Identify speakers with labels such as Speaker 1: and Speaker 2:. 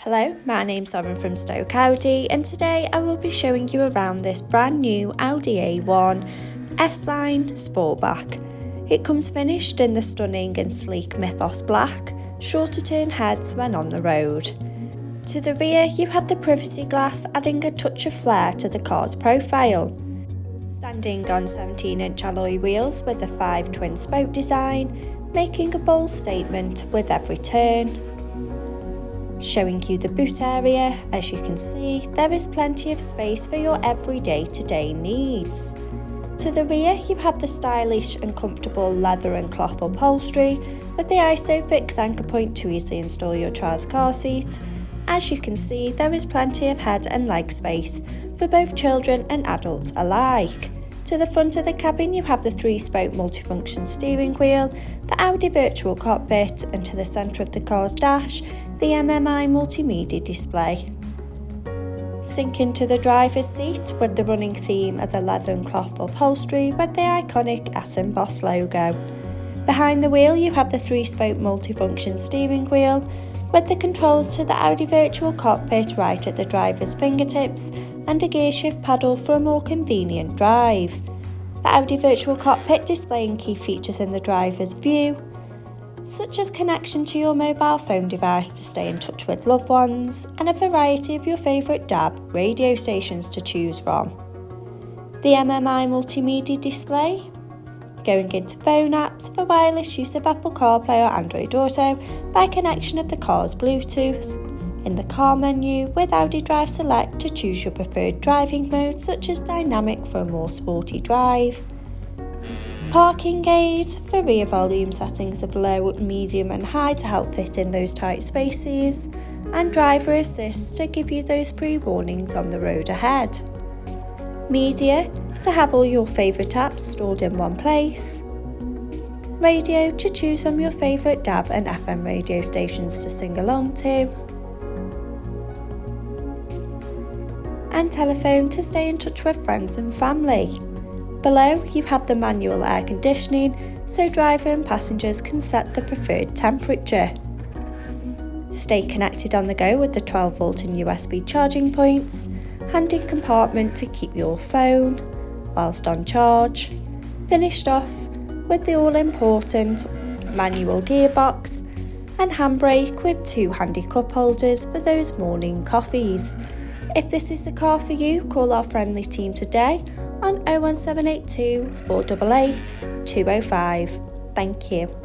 Speaker 1: Hello, my name's Lauren from Stoke Audi, and today I will be showing you around this brand new Audi A1 S-Line Sportback. It comes finished in the stunning and sleek Mythos Black, sure to turn heads when on the road. To the rear you have the privacy glass, adding a touch of flair to the car's profile. Standing on 17-inch alloy wheels with a 5 twin spoke design, making a bold statement with every turn. Showing you the boot area, as you can see, there is plenty of space for your every day-to-day needs. To the rear you have the stylish and comfortable leather and cloth upholstery with the ISOFIX anchor point to easily install your child's car seat. As you can see, there is plenty of head and leg space for both children and adults alike. To the front of the cabin you have the 3-spoke multifunction steering wheel, the Audi virtual cockpit, and to the centre of the car's dash, the MMI multimedia display. Sink into the driver's seat with the running theme of the leather and cloth upholstery with the iconic S and Boss logo. Behind the wheel you have the 3-spoke multifunction steering wheel with the controls to the Audi virtual cockpit right at the driver's fingertips and a gear shift paddle for a more convenient drive. The Audi virtual cockpit displaying key features in the driver's view, such as connection to your mobile phone device to stay in touch with loved ones, and a variety of your favourite DAB radio stations to choose from. The MMI multimedia display, going into phone apps for wireless use of Apple CarPlay or Android Auto by connection of the car's Bluetooth. In the car menu with Audi Drive Select to choose your preferred driving mode, such as dynamic for a more sporty drive. Parking aid for rear volume settings of low, medium and high to help fit in those tight spaces, and driver assist to give you those pre-warnings on the road ahead. Media to have all your favourite apps stored in one place. Radio to choose from your favourite DAB and FM radio stations to sing along to. And telephone to stay in touch with friends and family. Below you have the manual air conditioning so driver and passengers can set the preferred temperature. Stay connected on the go with the 12V and USB charging points, handy compartment to keep your phone whilst on charge. Finished off with the all-important manual gearbox and handbrake with 2 handy cup holders for those morning coffees. If this is the car for you, call our friendly team today on 01782 488 205. Thank you.